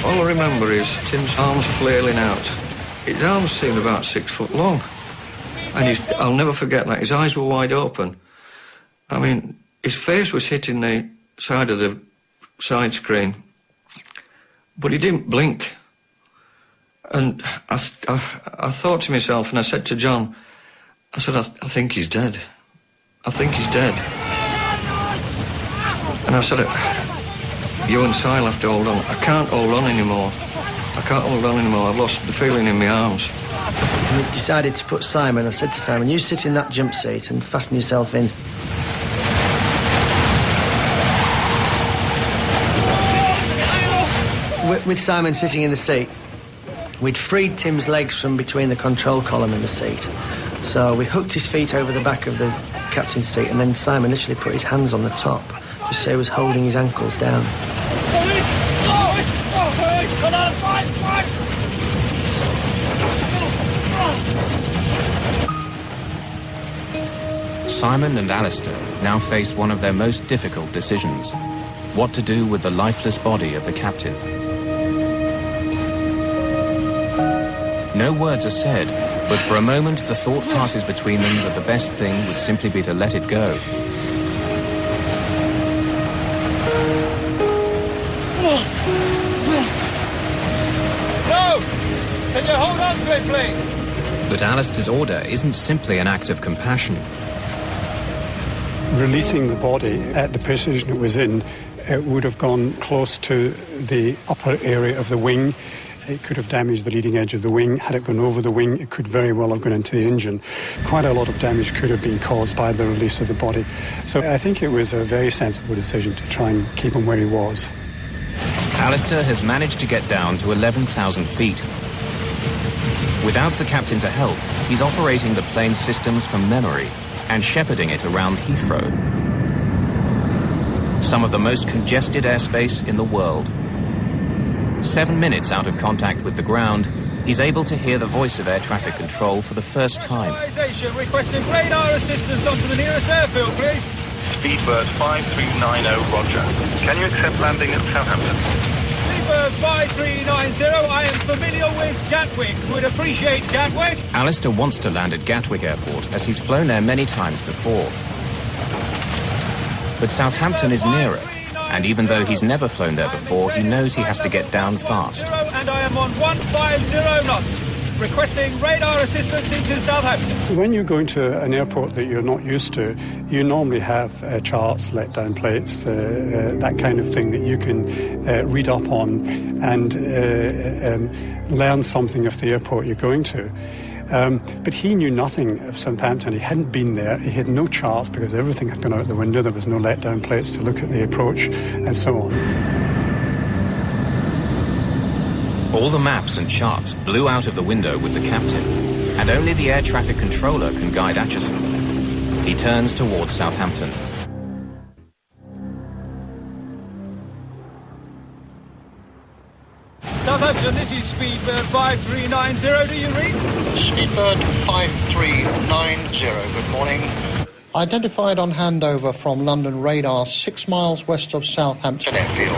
All I remember is Tim's arms flailing out. His arms seemed about 6 foot long. And I'll never forget that. His eyes were wide open. I mean, his face was hitting the side of the side screen. But he didn't blink. And I thought to myself, and I said to John, I said, I think he's dead. I think he's dead. And I said, you and Sil have to hold on. I can't hold on anymore. I can't hold on anymore. I've lost the feeling in my arms. We decided to put Simon. I said to Simon, you sit in that jump seat and fasten yourself in. With Simon sitting in the seat, we'd freed Tim's legs from between the control column and the seat. So we hooked his feet over the back of the captain's seat, and then Simon literally put his hands on the top, just so he was holding his ankles down. Simon and Alistair now face one of their most difficult decisions: what to do with the lifeless body of the captain. No words are said, but for a moment the thought passes between them that the best thing would simply be to let it go. No! Can you hold on to it, please? But Alistair's order isn't simply an act of compassion. Releasing the body at the position it was in, it would have gone close to the upper area of the wing. It could have damaged the leading edge of the wing. Had it gone over the wing, it could very well have gone into the engine. Quite a lot of damage could have been caused by the release of the body. So I think it was a very sensible decision to try and keep him where he was. Alistair has managed to get down to 11,000 feet. Without the captain to help, he's operating the plane's systems from memory and shepherding it around Heathrow, some of the most congested airspace in the world. 7 minutes out of contact with the ground, he's able to hear the voice of air traffic control for the first time. Requesting radar assistance onto the nearest airfield, please. Speedbird 5390, roger. Can you accept landing at Southampton? Speedbird 5390, I am familiar with Gatwick. Would appreciate Gatwick. Alistair wants to land at Gatwick Airport, as he's flown there many times before. But Southampton is nearer, and even though he's never flown there before, he knows he has to get down fast. And I am on 150 knots. Requesting radar assistance into Southampton. When you're going to an airport that you're not used to, you normally have charts, let-down plates, that kind of thing that you can read up on and learn something of the airport you're going to. But he knew nothing of Southampton. He hadn't been there. He had no charts because everything had gone out the window. There was no let-down plates to look at the approach and so on. All the maps and charts blew out of the window with the captain, and only the air traffic controller can guide Acheson. He turns towards Southampton. Southampton, this is Speedbird 5390. Do you read? Speedbird 5390. Good morning. Identified on handover from London radar 6 miles west of Southampton Airfield.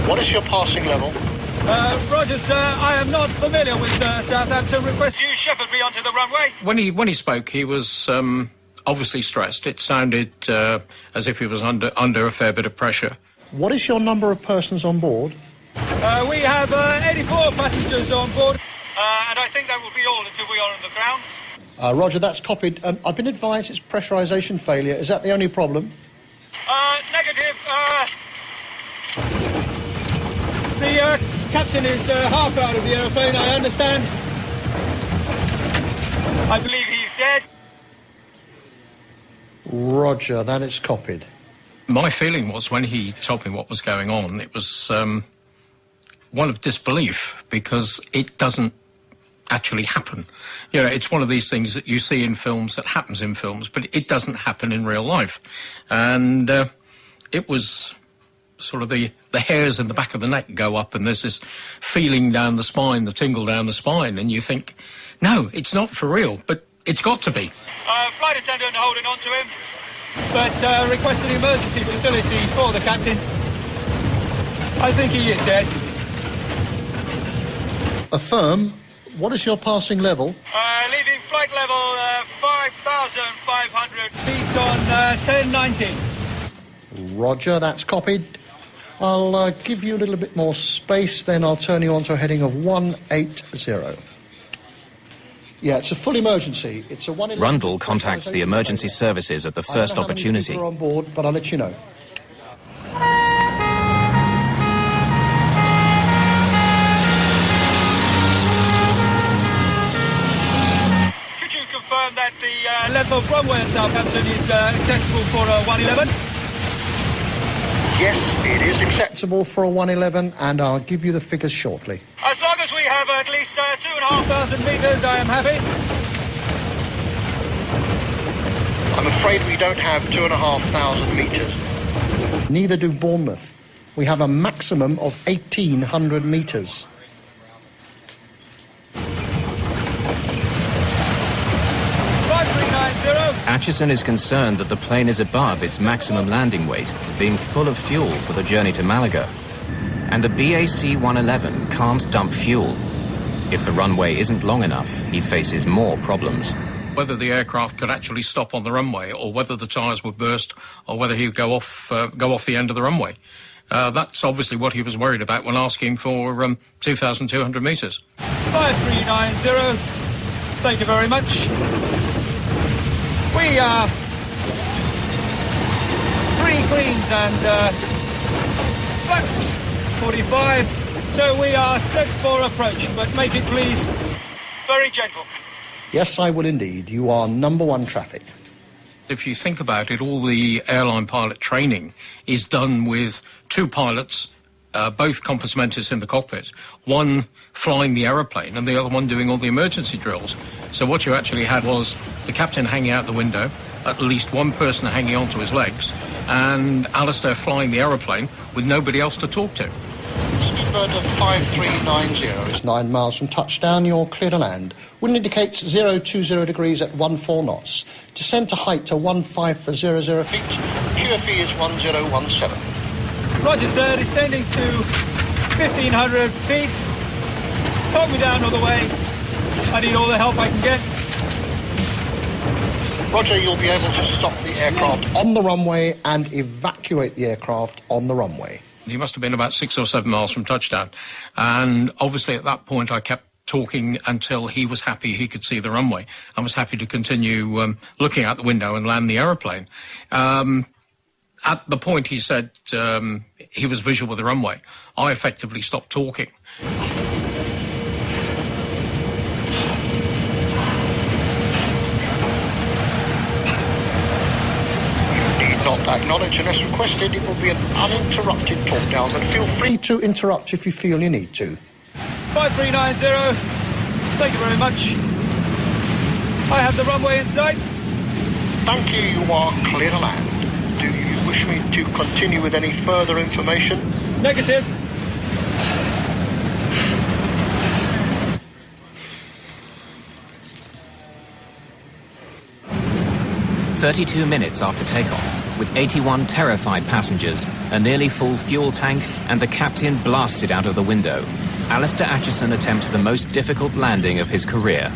What is your passing level? Roger, sir. I am not familiar with Southampton. Request you shepherd me onto the runway. When he spoke, he was obviously stressed. It sounded as if he was under a fair bit of pressure. What is your number of persons on board? We have 84 passengers on board, and I think that will be all until we are on the ground. Roger, that's copied. I've been advised it's pressurisation failure. Is that the only problem? Negative. The captain is half out of the aeroplane, I understand. I believe he's dead. Roger, that is copied. My feeling was, when he told me what was going on, it was one of disbelief, because it doesn't actually happen. You know, it's one of these things that you see in films, that happens in films, but it doesn't happen in real life. And it was sort of the hairs in the back of the neck go up, and there's this feeling down the spine, the tingle down the spine, and you think, no, it's not for real, but it's got to be. Flight attendant holding on to him, but requesting emergency facility for the captain. I think he is dead. Affirm. What is your passing level? Leaving flight level 5,500 feet on 1090. Roger, that's copied. I'll give you a little bit more space, then I'll turn you on to a heading of 180. Yeah, it's a full emergency. It's a 111. Rundle contacts the emergency services at the first opportunity. I don't know how many people are on board, but I'll let you know. Could you confirm that the length of runway at Southampton is acceptable for a 111? Yes, it is acceptable for a 111, and I'll give you the figures shortly. As long as we have at least 2,500 metres, I am happy. I'm afraid we don't have 2,500 metres. Neither do Bournemouth. We have a maximum of 1,800 metres. Atchison is concerned that the plane is above its maximum landing weight, being full of fuel for the journey to Malaga. And the BAC 111 can't dump fuel. If the runway isn't long enough, he faces more problems. Whether the aircraft could actually stop on the runway, or whether the tyres would burst, or whether he would go off the end of the runway. That's obviously what he was worried about when asking for 2,200 metres. 5390. Thank you very much. We are 3 greens and flaps 45. So we are set for approach, but make it please very gentle. Yes, I will indeed. You are number 1 traffic. If you think about it, all the airline pilot training is done with 2 pilots, both compassementis in the cockpit, one flying the aeroplane and the other one doing all the emergency drills. So what you actually had was the captain hanging out the window, at least one person hanging onto his legs, and Alistair flying the aeroplane with nobody else to talk to. Speedbird of 5390. It's 9 miles from touchdown. You're clear to land. Wind indicates 020 degrees at 14 knots. Descend to height to 15400 feet. QFE is 1017. Roger, sir. Descending to 1,500 feet. Talk me down all the way. I need all the help I can get. Roger, you'll be able to stop the aircraft on the runway and evacuate the aircraft on the runway. He must have been about 6 or 7 miles from touchdown. And obviously at that point I kept talking until he was happy he could see the runway and was happy to continue looking out the window and land the aeroplane. At the point he said he was visual with the runway, I effectively stopped talking. Not acknowledged unless requested. It will be an uninterrupted talk down, but feel free to interrupt if you feel you need to. 5390. Thank you very much. I have the runway in sight. Thank you. You are clear to land. Do you wish me to continue with any further information? Negative. "32 minutes after takeoff, with 81 terrified passengers, a nearly full fuel tank, and the captain blasted out of the window, Alistair Atchison attempts the most difficult landing of his career.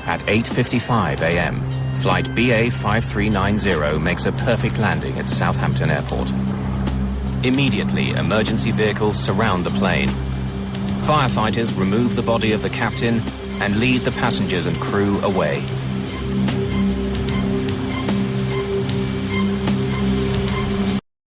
At 8:55 a.m., flight BA 5390 makes a perfect landing at Southampton Airport. Immediately, emergency vehicles surround the plane. Firefighters remove the body of the captain and lead the passengers and crew away.